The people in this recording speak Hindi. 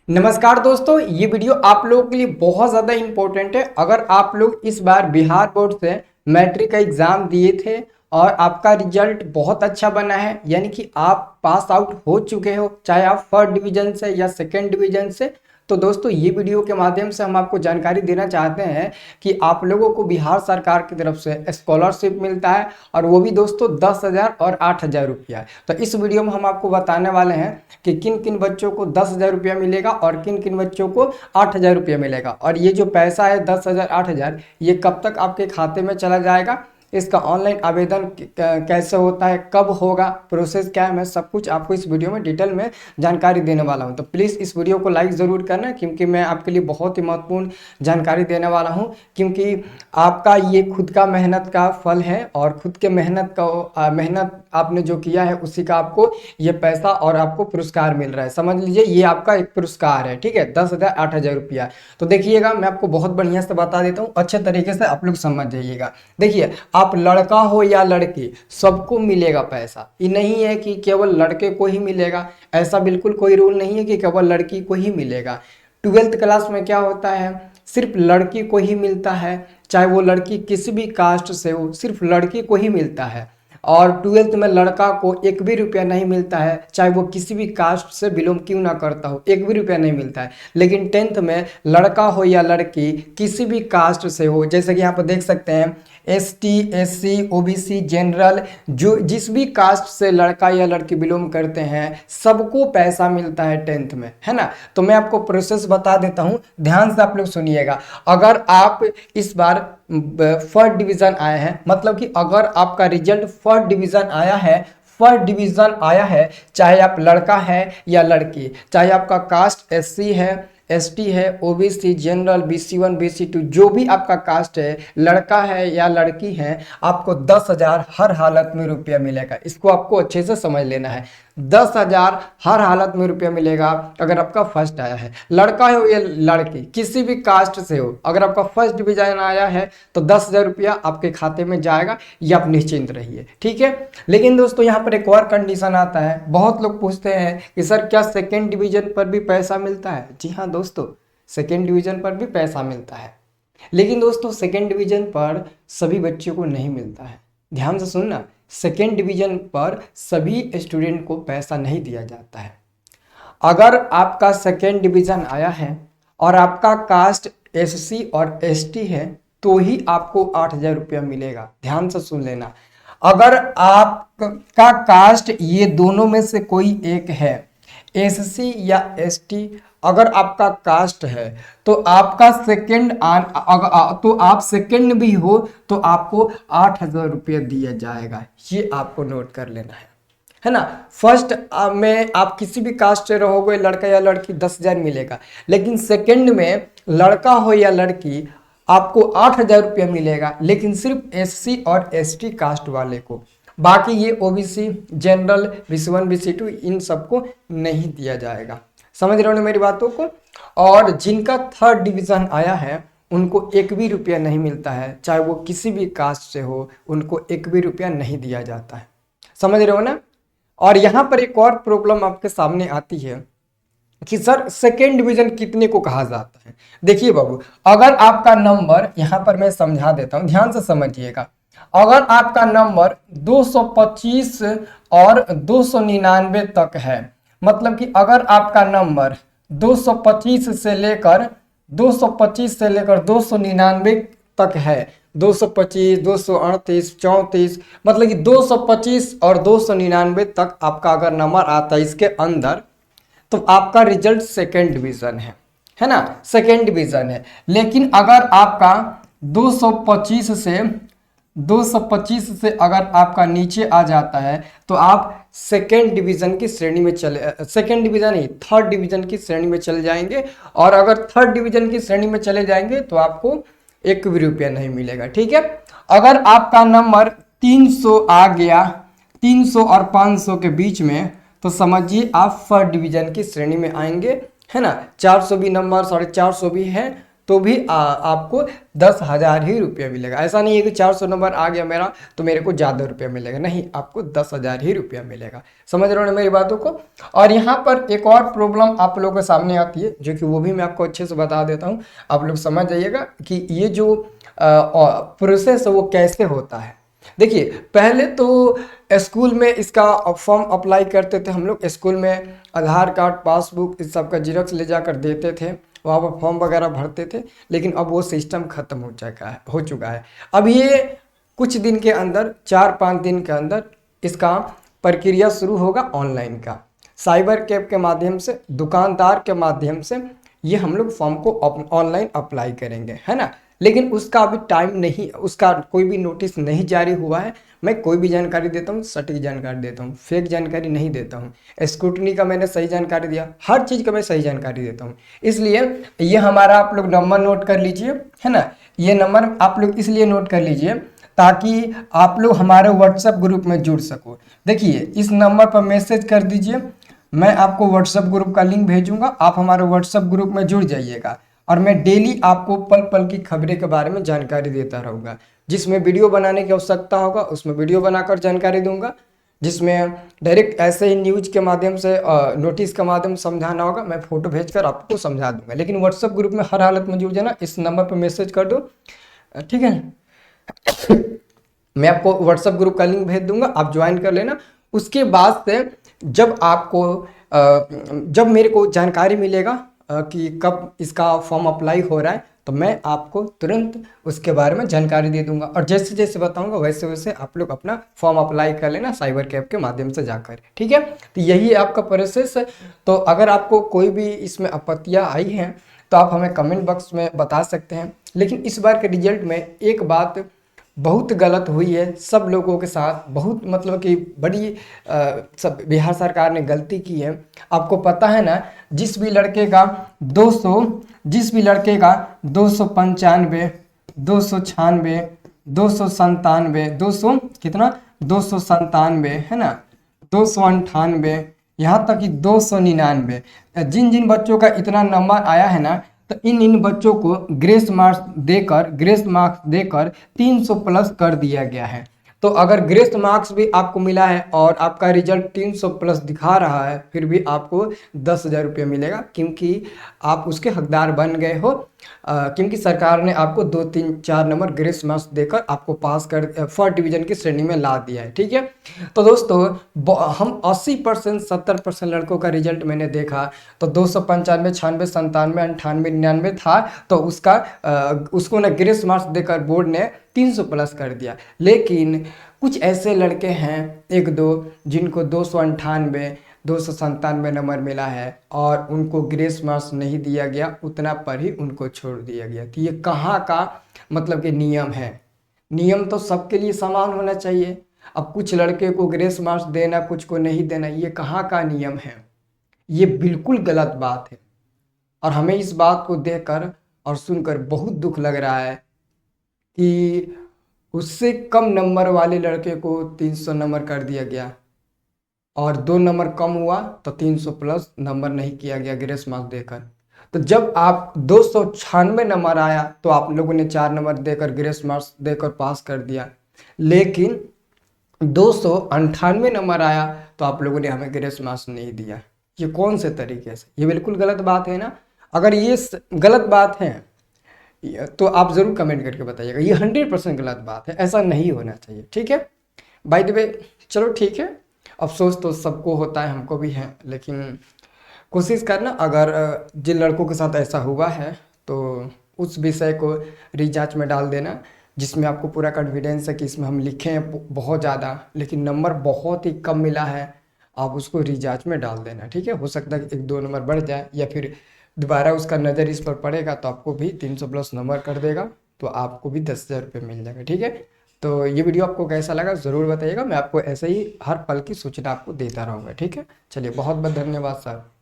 नमस्कार दोस्तों, ये वीडियो आप लोगों के लिए बहुत ज़्यादा इम्पोर्टेंट है। अगर आप लोग इस बार बिहार बोर्ड से मैट्रिक का एग्ज़ाम दिए थे और आपका रिजल्ट बहुत अच्छा बना है, यानी कि आप पास आउट हो चुके हो, चाहे आप फर्स्ट डिवीज़न से या सेकेंड डिवीज़न से, तो दोस्तों ये वीडियो के माध्यम से हम आपको जानकारी देना चाहते हैं कि आप लोगों को बिहार सरकार की तरफ से स्कॉलरशिप मिलता है, और वो भी दोस्तों 10,000 और 8,000 रुपया। तो इस वीडियो में हम आपको बताने वाले हैं कि किन किन बच्चों को 10,000 रुपया मिलेगा और किन किन बच्चों को 8,000 रुपया मिलेगा, और ये जो पैसा है 10,000 8,000 ये कब तक आपके खाते में चला जाएगा, इसका ऑनलाइन आवेदन कैसे होता है, कब होगा, प्रोसेस क्या है, मैं सब कुछ आपको इस वीडियो में डिटेल में जानकारी देने वाला हूं। तो प्लीज़ इस वीडियो को लाइक ज़रूर करना, क्योंकि मैं आपके लिए बहुत ही महत्वपूर्ण जानकारी देने वाला हूं, क्योंकि आपका ये खुद का मेहनत का फल है और खुद के मेहनत आपने जो किया है उसी का आपको ये पैसा और आपको पुरस्कार मिल रहा है। समझ लीजिए ये आपका एक पुरस्कार है, ठीक है, 10,000 8,000 रुपया। तो देखिएगा, मैं आपको बहुत बढ़िया से बता देता हूँ, अच्छे तरीके से आप लोग समझ जाइएगा। देखिए, आप लड़का हो या लड़की, सबको मिलेगा पैसा। ये नहीं है कि केवल लड़के को ही मिलेगा, ऐसा बिल्कुल कोई रूल नहीं है कि केवल लड़की को ही मिलेगा। 12th क्लास में क्या होता है, सिर्फ लड़की को ही मिलता है, चाहे वो लड़की किसी भी कास्ट से हो, सिर्फ लड़की को ही मिलता है। और 12th में लड़का को एक भी रुपया नहीं मिलता है, चाहे वो किसी भी कास्ट से बिलोंग क्यों ना करता हो, एक भी रुपया नहीं मिलता है। लेकिन 10th में लड़का हो या लड़की किसी भी कास्ट से हो, जैसे कि यहाँ पर देख सकते हैं ST SC OBC जनरल, जो जिस भी कास्ट से लड़का या लड़की बिलोंग करते हैं सबको पैसा मिलता है 10th में, है ना। तो मैं आपको प्रोसेस बता देता हूँ, ध्यान से आप लोग सुनिएगा। अगर आप इस बार फर्स्ट डिवीज़न आए हैं, मतलब कि अगर आपका रिजल्ट फर्स्ट डिवीज़न आया है, चाहे आप लड़का है या लड़की, चाहे आपका कास्ट SC है, ST है, OBC जनरल, BC1 BC2, जो भी आपका कास्ट है, लड़का है या लड़की है, आपको 10,000 हर हालत में रुपया मिलेगा। इसको आपको अच्छे से समझ लेना है, 10,000 हर हालत में रुपया मिलेगा अगर आपका फर्स्ट आया है। लड़का हो या लड़की, किसी भी कास्ट से हो, अगर आपका फर्स्ट डिवीजन आया है तो 10,000 रुपया आपके खाते में जाएगा, ये आप निश्चिंत रहिए, ठीक है। लेकिन दोस्तों यहाँ पर एक और कंडीशन आता है। बहुत लोग पूछते हैं कि सर क्या सेकेंड डिवीजन पर भी पैसा मिलता है? जी हाँ दोस्तों, सेकेंड डिवीजन पर भी पैसा मिलता है, लेकिन दोस्तों सेकेंड डिवीजन पर सभी बच्चों को नहीं मिलता है। ध्यान से सुनना, सेकेंड डिवीजन पर सभी स्टूडेंट को पैसा नहीं दिया जाता है। अगर आपका सेकेंड डिवीजन आया है और आपका कास्ट SC और ST है तो ही आपको 8,000 रुपया मिलेगा। ध्यान से सुन लेना, अगर आपका कास्ट ये दोनों में से कोई एक है, SC या ST, अगर आपका कास्ट है तो आपका तो आप सेकंड भी हो तो आपको 8,000 रुपया दिया जाएगा। ये आपको नोट कर लेना है ना। फर्स्ट में आप किसी भी कास्ट से रहोगे, लड़का या लड़की, 10,000 मिलेगा, लेकिन सेकंड में लड़का हो या लड़की आपको 8,000 रुपया मिलेगा, लेकिन सिर्फ SC और ST कास्ट वाले को। बाकी ये OBC जनरल, BC1 BC2 इन सबको नहीं दिया जाएगा। समझ रहे हो ना मेरी बातों को। और जिनका थर्ड डिवीजन आया है उनको एक भी रुपया नहीं मिलता है, चाहे वो किसी भी कास्ट से हो, उनको एक भी रुपया नहीं दिया जाता है। समझ रहे हो ना। और यहाँ पर एक और प्रॉब्लम आपके सामने आती है कि सर सेकेंड डिवीजन कितने को कहा जाता है। देखिए बाबू, अगर आपका नंबर, यहाँ पर मैं समझा देता हूँ, ध्यान से समझिएगा। अगर आपका नंबर 225 और 299 तक है, मतलब कि अगर आपका नंबर 225 से लेकर 299 तक है, 225 238 34, मतलब कि 225 और 299 तक आपका अगर नंबर आता है इसके अंदर, तो आपका रिजल्ट सेकेंड डिवीजन है ना, सेकेंड डिवीजन है। लेकिन अगर आपका 225 से अगर आपका नीचे आ जाता है तो आप सेकेंड डिवीजन की श्रेणी में सेकेंड डिवीजन ही थर्ड डिवीजन की श्रेणी में चले जाएंगे। और अगर थर्ड डिवीजन की श्रेणी में चले जाएंगे तो आपको एक भी रुपया नहीं मिलेगा, ठीक है। अगर आपका नंबर 300 आ गया, 300 और 500 के बीच में, तो समझिए आप फर्स्ट डिवीजन की श्रेणी में आएंगे, है ना। 400 भी नंबर, 450 भी है, तो भी आपको 10,000 ही रुपया मिलेगा। ऐसा नहीं है कि 400 नंबर आ गया मेरा तो मेरे को ज़्यादा रुपया मिलेगा, नहीं, आपको 10,000 ही रुपया मिलेगा। समझ रहे हो ना मेरी बातों को। और यहाँ पर एक और प्रॉब्लम आप लोगों के सामने आती है, जो कि वो भी मैं आपको अच्छे से बता देता हूँ, आप लोग समझ जाइएगा कि ये जो प्रोसेस है वो कैसे होता है। देखिए, पहले तो स्कूल में इसका फॉर्म अप्लाई करते थे हम लोग, स्कूल में आधार कार्ड, पासबुक, इस सब का जिरॉक्स ले जाकर देते थे, वहाँ पर फॉर्म वगैरह भरते थे। लेकिन अब वो सिस्टम खत्म हो चुका है। अब ये कुछ दिन के अंदर, 4-5 दिन के अंदर इसका प्रक्रिया शुरू होगा ऑनलाइन का, साइबर कैफ के माध्यम से, दुकानदार के माध्यम से ये हम लोग फॉर्म को ऑनलाइन अप्लाई करेंगे, है ना। लेकिन उसका अभी टाइम नहीं, उसका कोई भी नोटिस नहीं जारी हुआ है। मैं कोई भी जानकारी देता हूँ सटीक जानकारी देता हूँ, फेक जानकारी नहीं देता हूँ। स्क्रूटनी का मैंने सही जानकारी दिया, हर चीज़ का मैं सही जानकारी देता हूँ। इसलिए ये हमारा आप लोग नंबर नोट कर लीजिए, है ना। ये नंबर आप लोग इसलिए नोट कर लीजिए ताकि आप लोग हमारे व्हाट्सएप ग्रुप में जुड़ सको। देखिए, इस नंबर पर मैसेज कर दीजिए, मैं आपको व्हाट्सएप ग्रुप का लिंक भेजूंगा, आप हमारे व्हाट्सएप ग्रुप में जुड़ जाइएगा। और मैं डेली आपको पल पल की खबरें के बारे में जानकारी देता रहूँगा। जिसमें वीडियो बनाने की आवश्यकता होगा उसमें वीडियो बनाकर जानकारी दूंगा, जिसमें डायरेक्ट ऐसे ही न्यूज के माध्यम से, नोटिस के माध्यम से समझाना होगा, मैं फोटो भेजकर आपको समझा दूंगा। लेकिन व्हाट्सएप ग्रुप में हर हालत में जुड़ जाना, इस नंबर पर मैसेज कर दो, ठीक है। मैं आपको व्हाट्सएप ग्रुप का लिंक भेज दूंगा, आप ज्वाइन कर लेना। उसके बाद से जब आपको जब मेरे को जानकारी मिलेगा कि कब इसका फॉर्म अप्लाई हो रहा है, तो मैं आपको तुरंत उसके बारे में जानकारी दे दूंगा। और जैसे जैसे बताऊंगा वैसे वैसे आप लोग अपना फॉर्म अप्लाई कर लेना साइबर कैफ के माध्यम से जाकर, ठीक है। तो यही आपका प्रोसेस है। तो अगर आपको कोई भी इसमें आपत्तियां आई हैं तो आप हमें कमेंट बॉक्स में बता सकते हैं। लेकिन इस बार के रिजल्ट में एक बात बहुत गलत हुई है सब लोगों के साथ, बहुत मतलब कि बड़ी सब बिहार सरकार ने गलती की है। आपको पता है ना, जिस भी लड़के का 295, 296, 297, 200 कितना, 297 है ना, 298, यहाँ तक कि 299, जिन जिन बच्चों का इतना नंबर आया है ना, तो इन बच्चों को ग्रेस मार्क्स देकर 300 प्लस कर दिया गया है। तो अगर ग्रेस मार्क्स भी आपको मिला है और आपका रिजल्ट 300 प्लस दिखा रहा है, फिर भी आपको 10,000 रुपये मिलेगा, क्योंकि आप उसके हकदार बन गए हो। क्योंकि सरकार ने आपको 2, 3, 4 नंबर ग्रेस मार्क्स देकर आपको पास कर फर्स्ट डिवीजन की श्रेणी में ला दिया है, ठीक है। तो दोस्तों, हम 80%, 70% लड़कों का रिजल्ट मैंने देखा, तो 295, 96, 97, 98, 99 था, तो उसको ना ग्रेस मार्क्स देकर बोर्ड ने 300 प्लस कर दिया। लेकिन कुछ ऐसे लड़के हैं, 1-2, जिनको 298, 297 नंबर मिला है और उनको ग्रेस मार्क्स नहीं दिया गया, उतना पर ही उनको छोड़ दिया गया। तो ये कहाँ का मतलब कि नियम है? नियम तो सबके लिए समान होना चाहिए। अब कुछ लड़के को ग्रेस मार्क्स देना, कुछ को नहीं देना, ये कहाँ का नियम है? ये बिल्कुल गलत बात है। और हमें इस बात को देखकर और सुनकर बहुत दुख लग रहा है कि उससे कम नंबर वाले लड़के को 300 नंबर कर दिया गया और 2 नंबर कम हुआ तो 300 प्लस नंबर नहीं किया गया ग्रेस मार्क्स देकर। तो जब आप 296 नंबर आया तो आप लोगों ने 4 नंबर देकर ग्रेस मार्क्स देकर पास कर दिया। लेकिन 298 नंबर आया तो आप लोगों ने हमें ग्रेस मार्क्स नहीं दिया। ये कौन से तरीके से? ये बिल्कुल गलत बात है ना। अगर ये गलत बात है तो आप ज़रूर कमेंट करके बताइएगा। ये 100% गलत बात है, ऐसा नहीं होना चाहिए, ठीक है। बाय द वे, चलो ठीक है, अफसोस तो सबको होता है, हमको भी है, लेकिन कोशिश करना, अगर जिन लड़कों के साथ ऐसा हुआ है तो उस विषय को रिजांच में डाल देना, जिसमें आपको पूरा कॉन्फिडेंस है कि इसमें हम लिखे हैं बहुत ज़्यादा लेकिन नंबर बहुत ही कम मिला है, आप उसको रिजांच में डाल देना, ठीक है। हो सकता है कि 1-2 नंबर बढ़ जाए या फिर दोबारा उसका नज़र इस पर पड़ेगा तो आपको भी 300 प्लस नंबर कर देगा, तो आपको भी 10,000 रुपये मिल जाएगा, ठीक है। तो ये वीडियो आपको कैसा लगा ज़रूर बताइएगा। मैं आपको ऐसे ही हर पल की सूचना आपको देता रहूँगा, ठीक है। चलिए, बहुत बहुत धन्यवाद सर।